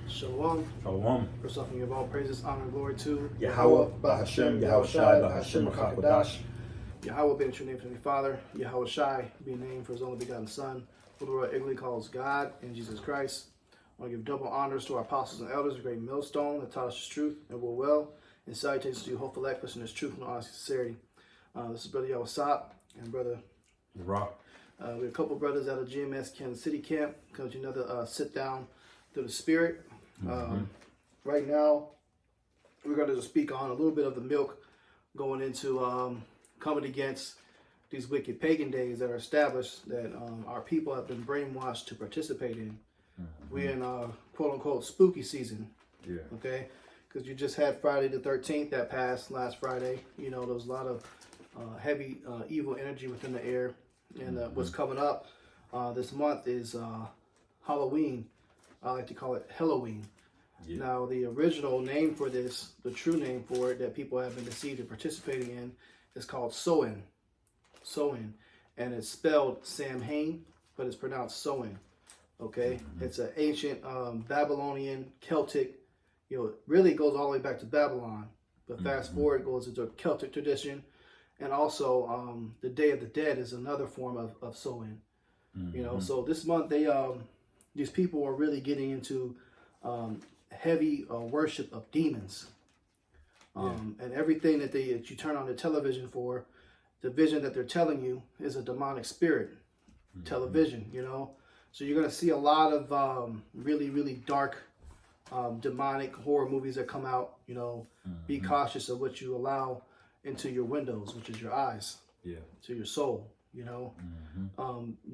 Shalom. Shalom. First off, we give all praises, honor, and glory to Yahweh, Bahashem, Yahweh Shai, Bahashem, Kakadash. Yahweh being the true name for the Father. Yahweh Shai being named for his only begotten Son, who the world ignorantly calls God, and Jesus Christ. I want to give double honors to our apostles and elders, a great millstone that taught us his truth and will well. And salutations to you, hopeful elect, in his truth and honest sincerity. This is Brother Yahweh Sop and Brother Rock. We have a couple brothers out of GMS Kansas City camp. Comes to another sit down through the Spirit. Right now, we're going to speak on a little bit of the milk going into coming against these wicked pagan days that are established that our people have been brainwashed to participate in. We're in quote unquote spooky season. Yeah. Okay, because you just had Friday the 13th that passed last Friday. You know, there was a lot of heavy evil energy within the air. And what's coming up this month is Halloween. I like to call it Halloween. Yeah. Now, the original name for this, the true name for it that people have been deceived in participating in, is called Samhain. Samhain. And it's spelled Samhain, but it's pronounced Samhain. Okay? It's an ancient Babylonian, Celtic, it really goes all the way back to Babylon. But fast forward, it goes into a Celtic tradition. And also, the Day of the Dead is another form of Samhain. You know, so this month these people are really getting into heavy worship of demons, and everything that you turn on the television for, the vision that they're telling you is a demonic spirit. Television, you know, so you're gonna see a lot of really dark, demonic horror movies that come out. You know, be cautious of what you allow into your windows, which is your eyes, to your soul, you know.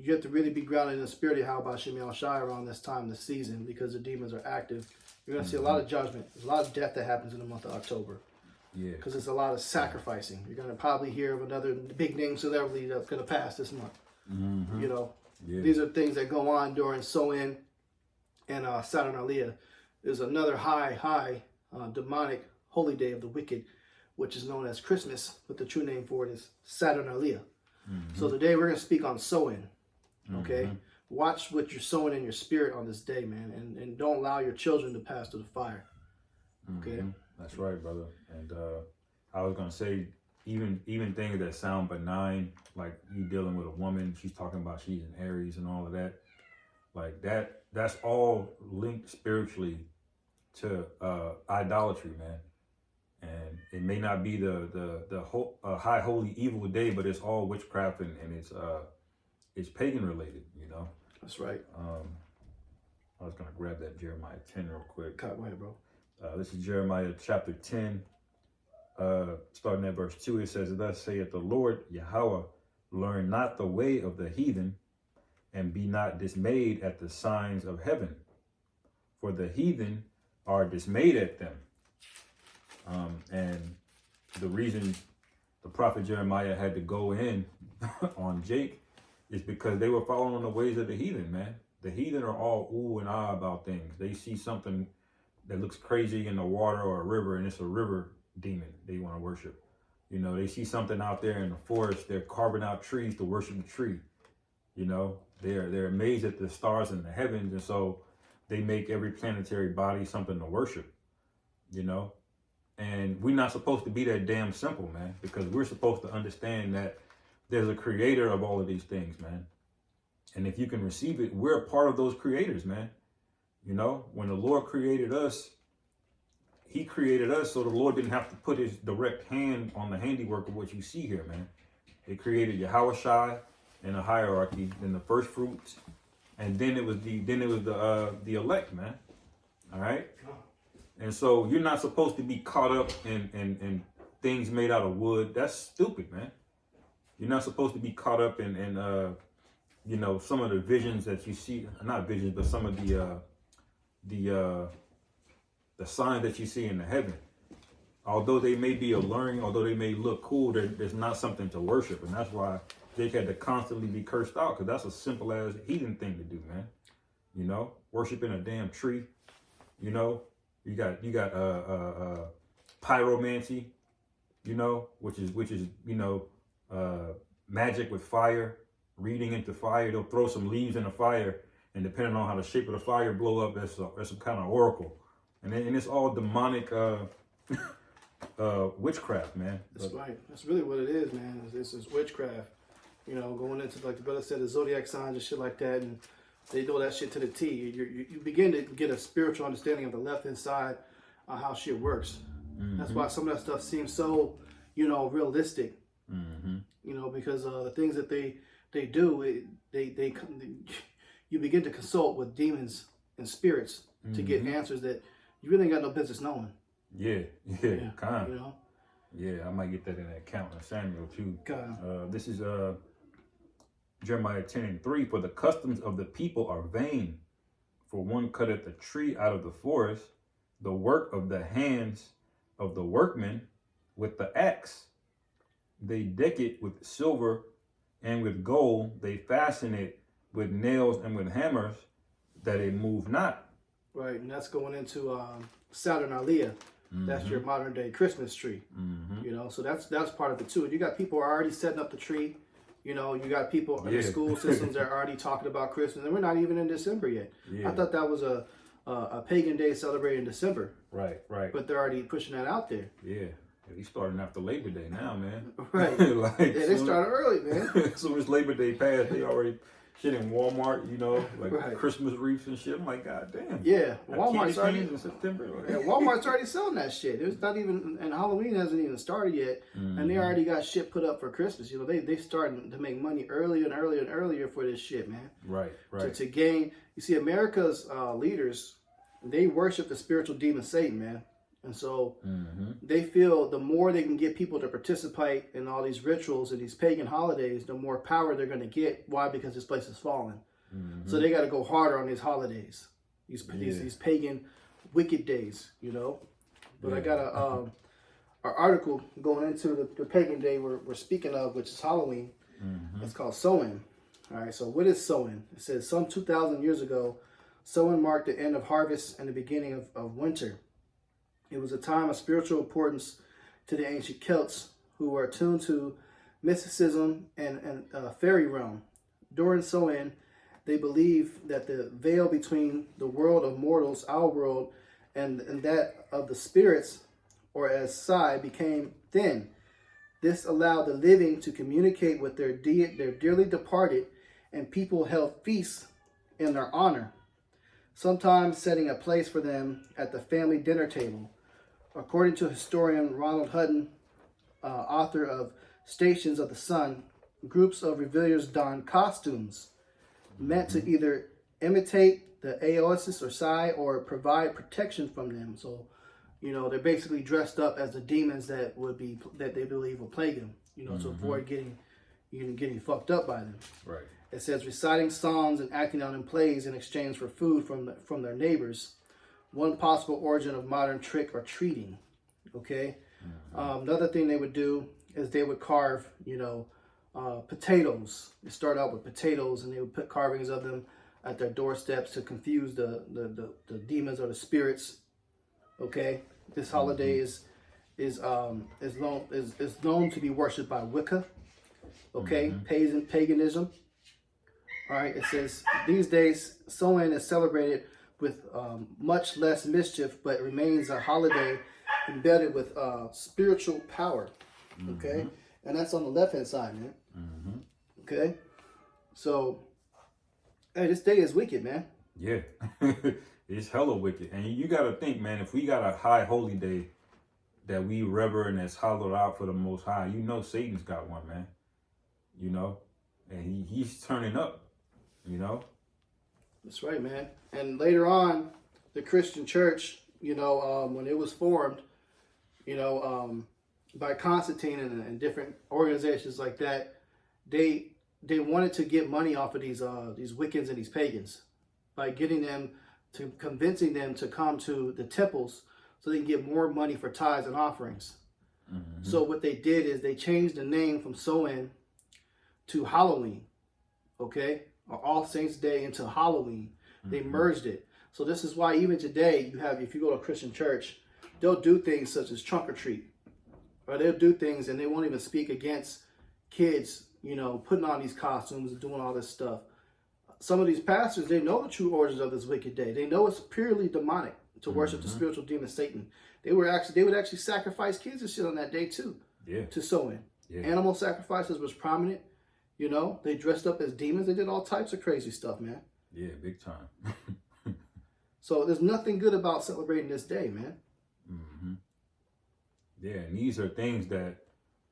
You have to really be grounded in the spirit of Yahweh Shem Shai around this time, this season, because the demons are active. You're going to see a lot of judgment. There's a lot of death that happens in the month of October. Yeah. Because there's a lot of sacrificing. You're going to probably hear of another big name celebrity that's going to pass this month. You know, these are things that go on during Samhain and Saturnalia. There's another high demonic holy day of the wicked, which is known as Christmas, but the true name for it is Saturnalia. So today we're going to speak on sowing, okay? Watch what you're sowing in your spirit on this day, man, and don't allow your children to pass through the fire, okay? That's right, brother. And I was going to say, even things that sound benign, like you dealing with a woman, she's talking about she's in Aries and all of that, like that's all linked spiritually to idolatry, man. And it may not be the high holy evil day, but it's all witchcraft and it's pagan related, you know. That's right. I was gonna grab that Jeremiah 10 real quick. Go ahead, bro. This is Jeremiah chapter 10, starting at verse 2. It says, "Thus saith the Lord Yahweh, learn not the way of the heathen, and be not dismayed at the signs of heaven, for the heathen are dismayed at them." And the reason the prophet Jeremiah had to go in on Jake is because they were following the ways of the heathen, man. The heathen are all ooh and ah about things. They see something that looks crazy in the water or a river, and it's a river demon they want to worship. You know, they see something out there in the forest, they're carving out trees to worship the tree. You know, they're amazed at the stars in the heavens, and so they make every planetary body something to worship, you know. And we're not supposed to be that damn simple, man, because we're supposed to understand that there's a creator of all of these things, man. And if you can receive it, we're a part of those creators, man. You know, when the Lord created us, he created us so the Lord didn't have to put his direct hand on the handiwork of what you see here, man. It created Yahweh Shai in a hierarchy, then the first fruits, and then it was the elect, man. All right. And so you're not supposed to be caught up in things made out of wood. That's stupid, man. You're not supposed to be caught up in you know, some of the visions that you see, not visions, but some of the signs that you see in the heaven. Although they may be alluring, although they may look cool, there's not something to worship. And that's why Jake had to constantly be cursed out, because that's a simple as heathen thing to do, man. You know, worshiping a damn tree, you know. You got pyromancy, you know, which is you know, magic with fire, reading into fire. They'll throw some leaves in the fire and depending on how the shape of the fire blow up, that's some kind of oracle, and it's all demonic witchcraft, man. That's right. That's really what it is, man. This is witchcraft. You know, going into, like the brother said, the zodiac signs and shit like that, and they do that shit to the T. You begin to get a spiritual understanding of the left-hand side on how shit works. Mm-hmm. That's why some of that stuff seems so, you know, realistic. Mm-hmm. You know, because the things that they do, you begin to consult with demons and spirits to get answers that you really ain't got no business knowing. Yeah, kind of. You know? Yeah, I might get that in that count in Samuel too. This is Jeremiah 10:3. For the customs of the people are vain. For one cutteth the tree out of the forest, the work of the hands of the workmen with the axe. They deck it with silver and with gold. They fasten it with nails and with hammers, that it move not. Right, and that's going into Saturnalia. That's your modern day Christmas tree. You know, so that's part of it too. And you got people already setting up the tree. You know, you got people in the school systems that are already talking about Christmas, and we're not even in December yet. I thought that was a pagan day celebrated in December. Right. But they're already pushing that out there. Yeah. He's starting after Labor Day now, man. Right. Like, yeah, they started early, man. As soon as Labor Day passed, they already shit in Walmart, you know, like Christmas wreaths and shit. I'm like, God damn. Yeah, Walmart's already in September. Like. Yeah, Walmart's already selling that shit. It's not even, and Halloween hasn't even started yet, and they already got shit put up for Christmas. You know, they starting to make money earlier and earlier and earlier for this shit, man. Right. To gain, you see, America's leaders, they worship the spiritual demon Satan, man. And so they feel the more they can get people to participate in all these rituals and these pagan holidays, the more power they're going to get. Why? Because this place is fallen. So they got to go harder on these holidays, these pagan wicked days, you know. But I got an article going into the pagan day we're speaking of, which is Halloween. It's called Samhain. All right, so what is Samhain? It says some 2,000 years ago, Samhain marked the end of harvest and the beginning of winter. It was a time of spiritual importance to the ancient Celts, who were attuned to mysticism and fairy realm. During Samhain, they believed that the veil between the world of mortals, our world, and that of the spirits, or as Psi, became thin. This allowed the living to communicate with their dearly departed, and people held feasts in their honor, sometimes setting a place for them at the family dinner table. According to historian Ronald Hutton, author of Stations of the Sun, groups of revelers donned costumes meant to either imitate the Aeosis or Psi or provide protection from them. So, you know, they're basically dressed up as the demons that they believe will plague them, you know, to avoid getting fucked up by them. Right. It says reciting songs and acting out in plays in exchange for food from their neighbors. One possible origin of modern trick or treating. Okay. Another thing they would do is they would carve, you know, potatoes. They start out with potatoes, and they would put carvings of them at their doorsteps to confuse the demons or the spirits. Okay. This holiday is known to be worshipped by Wicca. Okay. Paganism. All right. It says these days Samhain is celebrated with much less mischief, but remains a holiday embedded with spiritual power. Okay, and that's on the left hand side, man. Okay, so hey, this day is wicked, man. Yeah, it's hella wicked, and you got to think, man. If we got a high holy day that we revere and that's hollowed out for the Most High, you know Satan's got one, man. You know, and he's turning up. You know. That's right, man. And later on, the Christian church, you know, when it was formed, you know, by Constantine and different organizations like that, they wanted to get money off of these Wiccans and these pagans by convincing them to come to the temples so they can get more money for tithes and offerings. So what they did is they changed the name from Samhain to Halloween. Okay. Or All Saints Day into Halloween. They merged it. So this is why even today if you go to a Christian church, they'll do things such as trunk or treat. Or they'll do things and they won't even speak against kids, you know, putting on these costumes and doing all this stuff. some of these pastors, they know the true origins of this wicked day. They know it's purely demonic to worship the spiritual demon Satan. They would actually sacrifice kids and shit on that day too. Yeah. To sow in. Yeah. Animal sacrifices was prominent. You know, they dressed up as demons. They did all types of crazy stuff, man. Yeah, big time. So there's nothing good about celebrating this day, man. Mm-hmm. Yeah, and these are things that,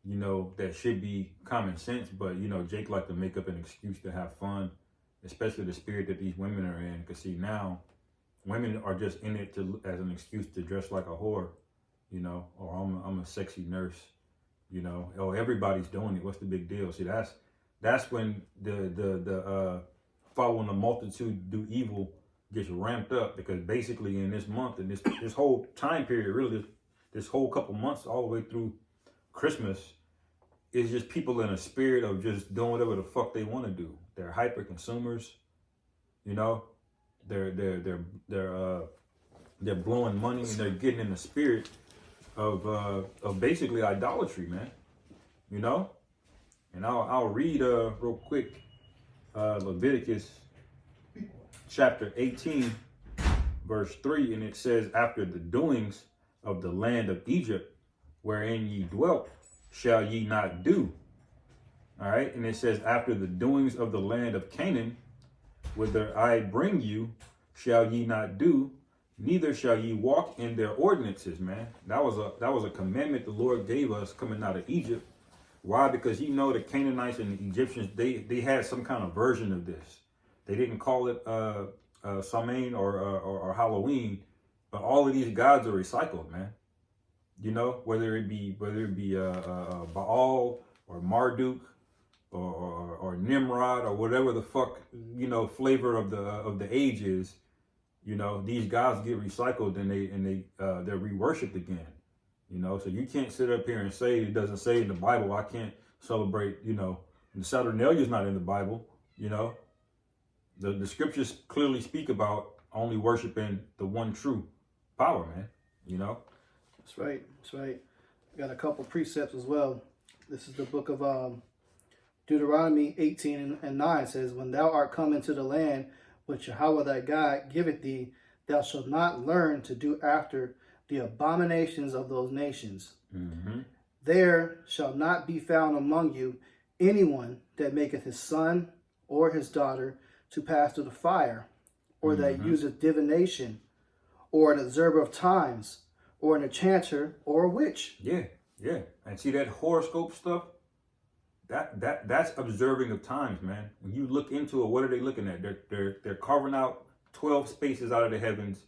you know, that should be common sense, but, you know, Jake like to make up an excuse to have fun, especially the spirit that these women are in. Because, see, now, women are just in it as an excuse to dress like a whore, you know, or I'm a sexy nurse, you know, or everybody's doing it. What's the big deal? See, that's when the following the multitude do evil gets ramped up, because basically in this month and this whole time period, really this whole couple months all the way through Christmas, is just people in a spirit of just doing whatever the fuck they want to do. They're hyper consumers, you know. They're blowing money, and they're getting in the spirit of basically idolatry, man. You know. And I'll read real quick Leviticus chapter 18, verse 3, and it says, "After the doings of the land of Egypt, wherein ye dwelt, shall ye not do." All right. And it says, "After the doings of the land of Canaan, whither I bring you, shall ye not do, neither shall ye walk in their ordinances." Man, that was a commandment the Lord gave us coming out of Egypt. Why? Because you know the Canaanites and the Egyptians, they had some kind of version of this. They didn't call it Samhain or Halloween, but all of these gods are recycled, man. You know, whether it be Baal or Marduk or Nimrod or whatever the fuck, you know, flavor of the age is, you know, these gods get recycled and they're re-worshipped again. You know, so you can't sit up here and say it doesn't say in the Bible. I can't celebrate, you know, the Saturnalia is not in the Bible. You know, the scriptures clearly speak about only worshiping the one true power, man. You know. That's right. That's right. We got a couple precepts as well. This is the book of Deuteronomy 18 and 9 says, "When thou art come into the land which Yahweh thy God giveth thee, thou shalt not learn to do after the abominations of those nations. Mm-hmm. There shall not be found among you anyone that maketh his son or his daughter to pass through the fire, or that useth divination, or an observer of times, or an enchanter, or a witch." Yeah, yeah. And see that horoscope stuff? That's observing of times, man. When you look into it, what are they looking at? They're carving out 12 spaces out of the heavens.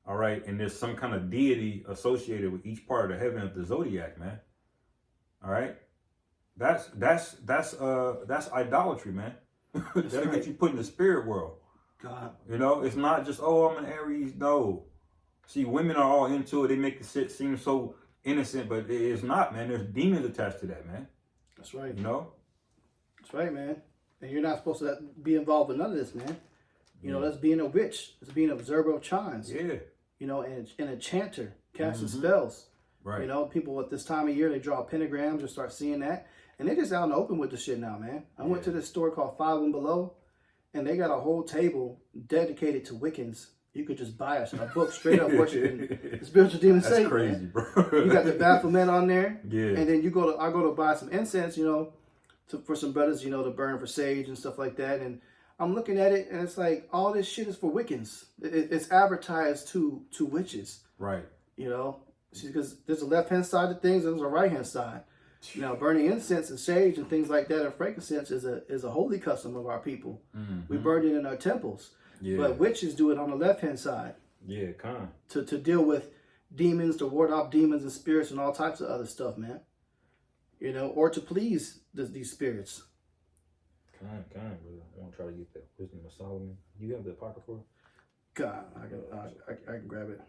All right, and there's some kind of deity associated with each part of the heaven of the zodiac, man. All right, that's idolatry, man. That'll get you put in the spirit world. God, you know, it's not just, oh, I'm an Aries. No, see, women are all into it. They make the shit seem so innocent, but it's not, man. There's demons attached to that, man. That's right. You know, that's right, man. And you're not supposed to be involved with none of this, man. You know, that's being a witch. It's being an observer of chimes. Yeah. You know, and an enchanter, casting spells. Right. You know, people at this time of year, they draw pentagrams or start seeing that. And they're just out in the open with the shit now, man. I went to this store called Five and Below, and they got a whole table dedicated to Wiccans. You could just buy a book straight up worshiping the spiritual demon Satan. That's crazy, man. Bro. You got the Baphomet on there. Yeah. And then I go to buy some incense, you know, for some brothers, you know, to burn for sage and stuff like that. And I'm looking at it, and it's like, all this shit is for Wiccans. It's advertised to witches. Right. You know, because there's a left-hand side of things and there's a right-hand side. You know, burning incense and sage and things like that, and frankincense is a holy custom of our people. Mm-hmm. We burn it in our temples. Yeah. But witches do it on the left-hand side. Yeah, kind to deal with demons, to ward off demons and spirits and all types of other stuff, man. You know, or to please these spirits. Kind, brother. I want to try to get that Wisdom of Solomon. You have the Apocrypha? God, I can grab it.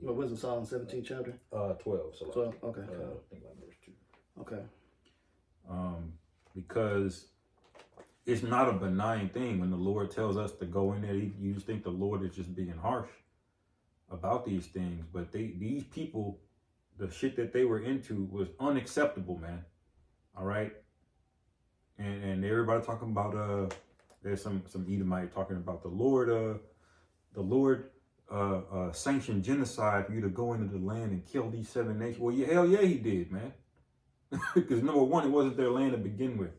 What Wisdom of Solomon, 17th chapter? 12. So 12, okay. I think like verse 2. Okay. Because it's not a benign thing when the Lord tells us to go in there. You just think the Lord is just being harsh about these things. But these people, the shit that they were into was unacceptable, man. All right? And everybody talking about There's some Edomite talking about the Lord sanctioned genocide for you to go into the land and kill these 7 nations. Well, yeah, hell yeah, he did, man. Because number one, it wasn't their land to begin with.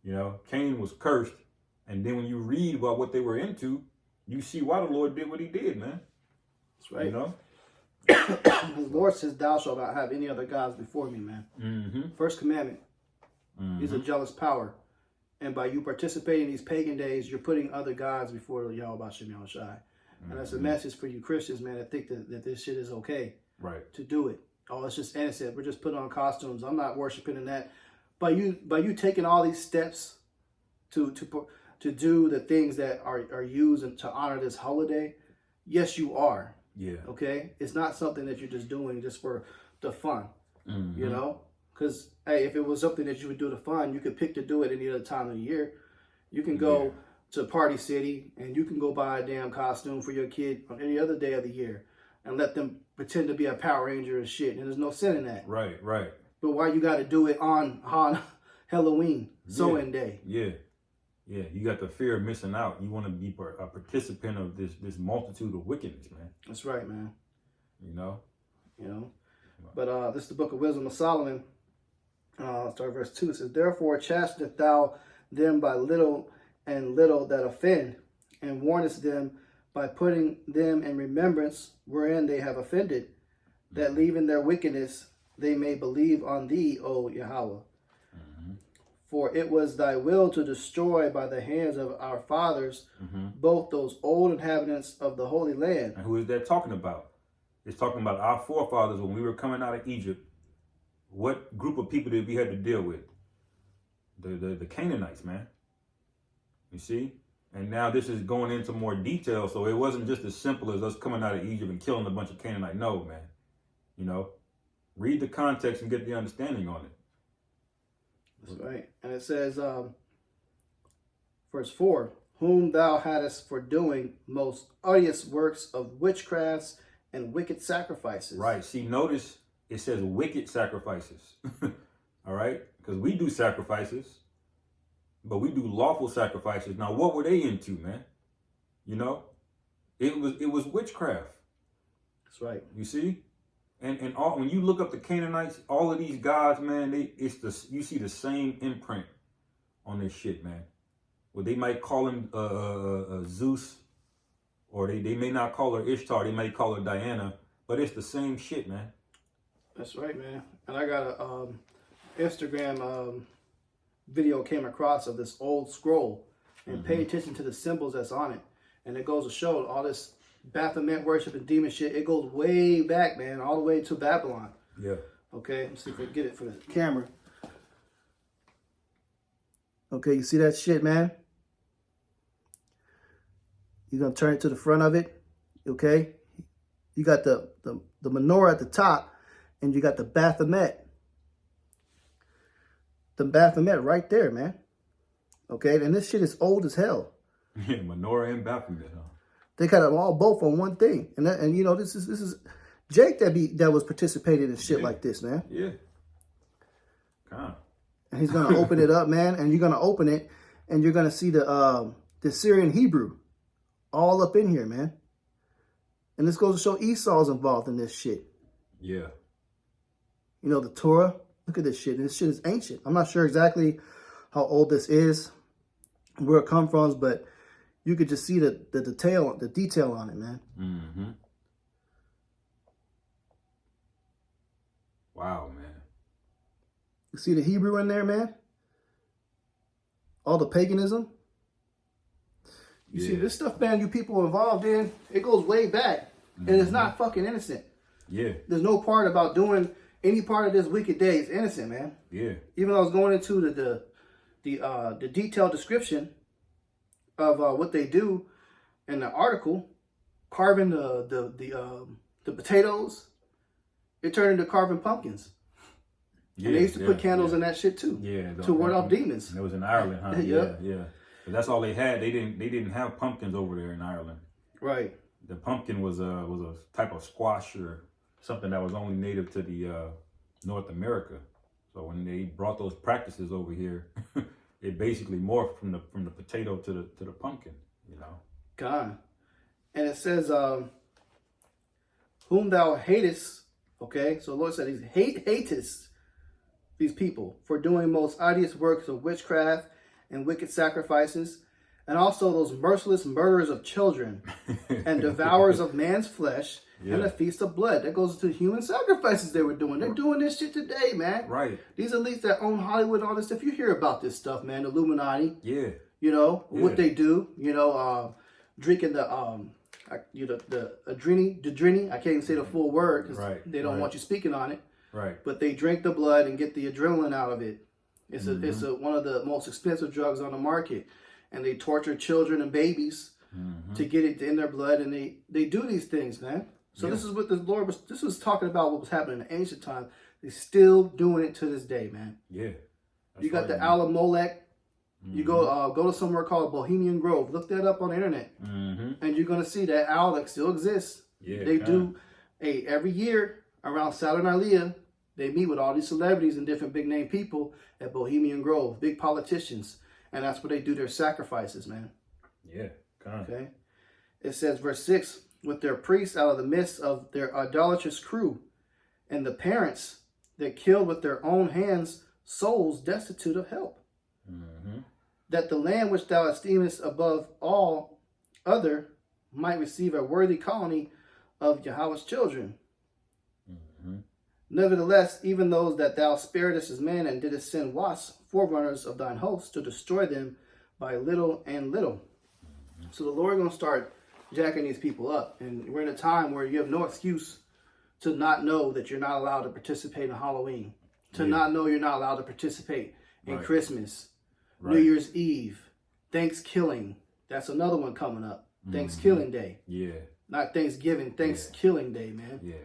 You know, Cain was cursed. And then when you read about what they were into, you see why the Lord did what he did, man. That's right. You know? The Lord says, thou shalt not have any other gods before me, man. Mm-hmm. First commandment Mm-hmm. is a jealous power. And by you participating in these pagan days, you're putting other gods before Yahweh Shem Yahushai. Mm-hmm. And that's a message for you Christians, man, that think that this shit is okay. Right. To do it. Oh, it's just innocent. We're just putting on costumes. I'm not worshiping in that. By you taking all these steps to do the things that are used and to honor this holiday, yes, you are. Yeah. Okay? It's not something that you're just doing just for the fun. Mm-hmm. You know? Because, hey, if it was something that you would do to fun, you could pick to do it any other time of the year. You can go to Party City and you can go buy a damn costume for your kid on any other day of the year and let them pretend to be a Power Ranger and shit. And there's no sin in that. Right, right. But why you got to do it on Halloween, sewing day? Yeah. Yeah, you got the fear of missing out. You want to be a participant of this multitude of wickedness, man. That's right, man. You know? But this is the book of Wisdom of Solomon. Start verse 2. It says, therefore chasteneth thou them by little and little that offend, and warnest them by putting them in remembrance wherein they have offended, that leaving their wickedness they may believe on thee, O Yahweh. For it was thy will to destroy by the hands of our fathers both those old inhabitants of the Holy Land. And who is that talking about? It's talking about our forefathers when we were coming out of Egypt. What group of people did we have to deal with? The Canaanites, man. You see? And now this is going into more detail, so it wasn't just as simple as us coming out of Egypt and killing a bunch of Canaanites. No, man. You know? Read the context and get the understanding on it. That's right. And it says, verse 4, whom thou hadst for doing most odious works of witchcrafts and wicked sacrifices. Right. See, notice it says wicked sacrifices. All right? Because we do sacrifices, but we do lawful sacrifices. Now, what were they into, man? You know? It was witchcraft. That's right. You see? And all, when you look up the Canaanites, all of these gods, man, you see the same imprint on this shit, man. Well, they might call him Zeus, or they may not call her Ishtar, they might call her Diana, but it's the same shit, man. That's right, man. And I got a Instagram video came across of this old scroll, and pay attention to the symbols that's on it, and it goes to show all this Baphomet worship and demon shit. It goes way back, man, all the way to Babylon. Yeah. Okay, let's see if we can get it for the camera. Okay, you see that shit, man? You're gonna turn it to the front of it. Okay? You got the menorah at the top, and you got the Baphomet. The Baphomet right there, man. Okay, and this shit is old as hell. Yeah, menorah and Baphomet, huh? They got them all both on one thing, and you know this is Jake that was participating in shit like this, man. Yeah. And he's gonna open it up, man, and you're gonna open it, and you're gonna see the Syrian Hebrew all up in here, man. And this goes to show Esau's involved in this shit. Yeah. You know the Torah. Look at this shit. And this shit is ancient. I'm not sure exactly how old this is, where it comes from, but you could just see the detail on it, man. Mm-hmm. Wow, man. You see the Hebrew in there, man? All the paganism. You see this stuff, man, you people involved in, it goes way back. And it's not fucking innocent. Yeah. There's no part about doing any part of this wicked day is innocent, man. Yeah. Even though I was going into the detailed description of what they do in the article, carving the potatoes, it turned into carving pumpkins. Yeah, and they used to put candles in that shit too. Yeah, to ward off demons. It was in Ireland, huh? Yeah. But that's all they had. They didn't have pumpkins over there in Ireland. Right. The pumpkin was a type of squash or something that was only native to the North America. So when they brought those practices over here, it basically morphed from the potato to the pumpkin, you know. God. And it says, whom thou hatest, okay? So the Lord said he hatest these people for doing most odious works of witchcraft and wicked sacrifices, and also those merciless murderers of children and devourers of man's flesh, and a feast of blood. That goes to human sacrifices they were doing. They're doing this shit today, man. Right. These elites that own Hollywood and all this stuff, you hear about this stuff, man. The Illuminati. Yeah. You know, what they do, you know, drinking the adrenaline. I can't even say the full word because they don't want you speaking on it. Right. But they drink the blood and get the adrenaline out of it. It's one of the most expensive drugs on the market. And they torture children and babies to get it in their blood. And they do these things, man. So this is what the Lord this was talking about what was happening in ancient times. They're still doing it to this day, man. Yeah. You got the Alamolech. You go to somewhere called Bohemian Grove. Look that up on the internet. And you're going to see that owl that still exists. Yeah, they do every year around Saturnalia, they meet with all these celebrities and different big name people at Bohemian Grove, big politicians. And that's where they do their sacrifices, man. Yeah. Okay. It says, verse 6, with their priests out of the midst of their idolatrous crew, and the parents that killed with their own hands souls destitute of help. That the land which thou esteemest above all other might receive a worthy colony of Yahweh's children. Nevertheless, even those that thou sparedest as men and didst send wasps, forerunners of thine host, to destroy them by little and little. So the Lord is going to start jacking these people up. And we're in a time where you have no excuse to not know that you're not allowed to participate in Halloween. To not know you're not allowed to participate in Christmas. New Year's Eve, Thanksgiving. That's another one coming up. Thanksgiving Day. Yeah. Not Thanksgiving, Thanksgiving Day, man. Yeah.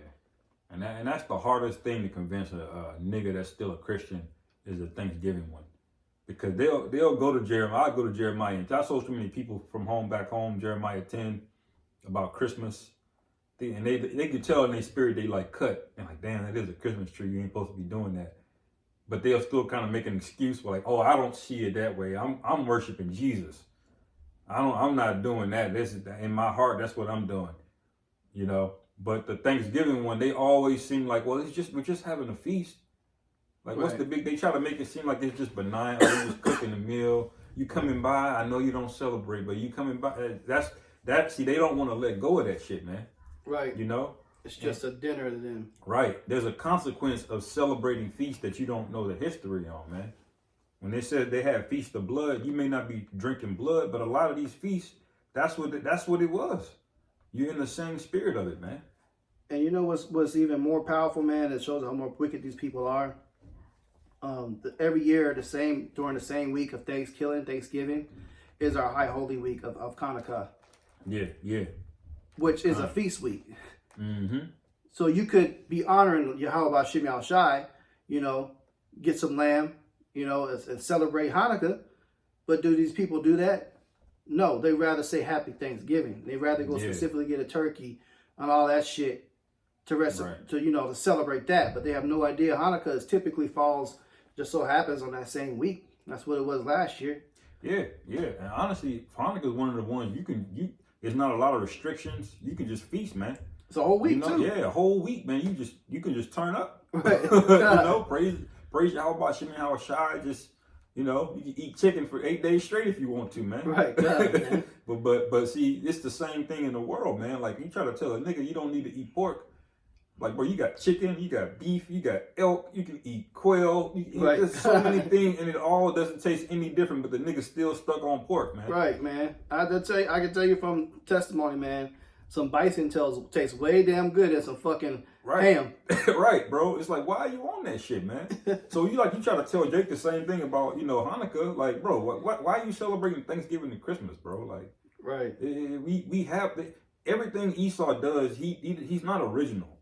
And that's the hardest thing to convince a nigga that's still a Christian is the Thanksgiving one. Because they'll go to Jeremiah. I go to Jeremiah. And I saw so many people from back home, Jeremiah 10, about Christmas. And they could tell in their spirit they like cut. And like, damn, that is a Christmas tree. You ain't supposed to be doing that. But they'll still kind of make an excuse for like, oh, I don't see it that way. I'm worshiping Jesus. I'm not doing that. This is in my heart. That's what I'm doing, you know. But the Thanksgiving one, they always seem like, well, we're just having a feast. Like, what's the big? They try to make it seem like it's just benign. Oh, you just cooking a meal. You coming by. I know you don't celebrate, but you coming by. See, they don't want to let go of that shit, man. Right. You know. It's just a dinner to them. Right. There's a consequence of celebrating feasts that you don't know the history on, man. When they said they had Feast of Blood, you may not be drinking blood, but a lot of these feasts, that's what it was. You're in the same spirit of it, man. And you know what's even more powerful, man? It shows how more wicked these people are. Every year, during the same week of Thanksgiving, is our High Holy Week of Hanukkah. Yeah. Which is a feast week. So you could be honoring Yahweh B'Shem Yahushai, you know, get some lamb, you know, and celebrate Hanukkah. But do these people do that? No, they rather say Happy Thanksgiving. They rather go specifically get a turkey and all that shit to celebrate that. But they have no idea Hanukkah typically falls, just so happens on that same week. That's what it was last year. Yeah. And honestly, Hanukkah is one of the ones there's not a lot of restrictions. You can just feast, man. It's a whole week too. Yeah, a whole week, man. You can just turn up. Right. You know, praise Yahweh B'Shem Yahushai. Just, you know, you can eat chicken for 8 days straight if you want to, man. Right. God, man. but see, it's the same thing in the world, man. Like, you try to tell a nigga you don't need to eat pork. Like, bro, you got chicken, you got beef, you got elk, you can eat quail. There's so many things, and it all doesn't taste any different, but the nigga's still stuck on pork, man. Right, man. I can tell you from testimony, man, some bison tastes way damn good as some fucking ham. Right, bro. It's like, why are you on that shit, man? So you try to tell Jake the same thing about, you know, Hanukkah. Like, bro, why are you celebrating Thanksgiving and Christmas, bro? Like, right. We have everything Esau does. He's not original.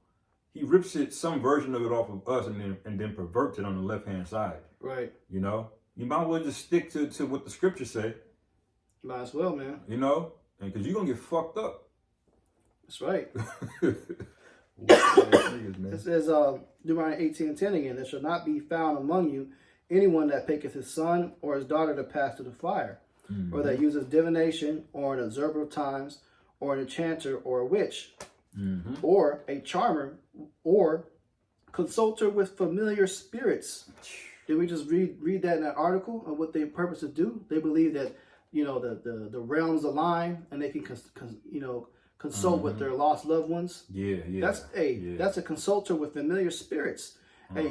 He rips some version of it off of us and then perverts it on the left hand side. Right. You know, you might as well just stick to what the scriptures say. Might as well, man. You know, and because you're gonna get fucked up. That's right. It says Deuteronomy 18:10 again. There shall not be found among you anyone that taketh his son or his daughter to pass through the fire, or that uses divination, or an observer of times, or an enchanter, or a witch, or a charmer, or consulter with familiar spirits. Did we just read that in that article of what they purpose to do? They believe that, you know, the realms align and they can consult with their lost loved ones. That's a consulter with familiar spirits. Hey,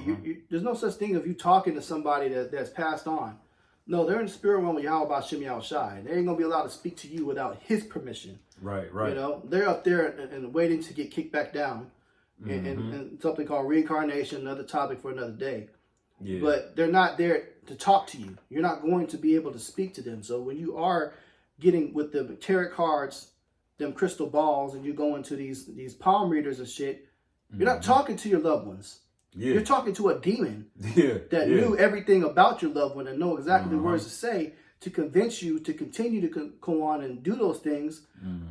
there's no such thing of you talking to somebody that's passed on. No, they're in the spirit realm with Yahweh Bashim Yahushai. They ain't gonna be allowed to speak to you without his permission. Right. You know, they're up there and waiting to get kicked back down. And something called reincarnation, another topic for another day. Yeah. But they're not there to talk to you. You're not going to be able to speak to them. So when you are getting with the tarot cards, them crystal balls, and you go into these palm readers and shit, you're not talking to your loved ones. You're talking to a demon that knew everything about your loved one and know exactly the words to say to convince you to continue to go on and do those things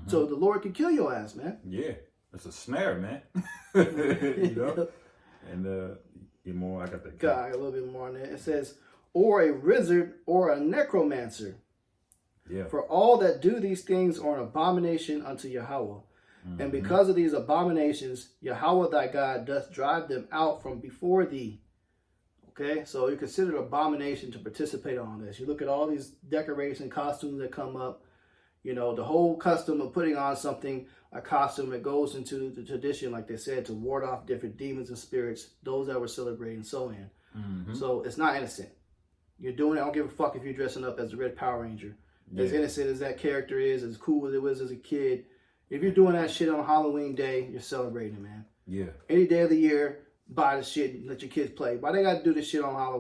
so the Lord can kill your ass, man. Yeah, it's a snare, man. You know? And more, I got that. Got a little bit more on that. It says, or a wizard or a necromancer. Yeah. For all that do these things are an abomination unto Yahweh. And because of these abominations, Yahweh thy God doth drive them out from before thee. Okay, so you consider it abomination to participate on this. You look at all these decoration costumes that come up. You know, the whole custom of putting on something, a costume, it goes into the tradition, like they said, to ward off different demons and spirits, those that were celebrating, so on. So it's not innocent. You're doing it. I don't give a fuck if you're dressing up as the Red Power Ranger. As innocent as that character is, as cool as it was as a kid, if you're doing that shit on Halloween day, you're celebrating, man. Yeah. Any day of the year, buy the shit and let your kids play. Why they got to do this shit on Halloween?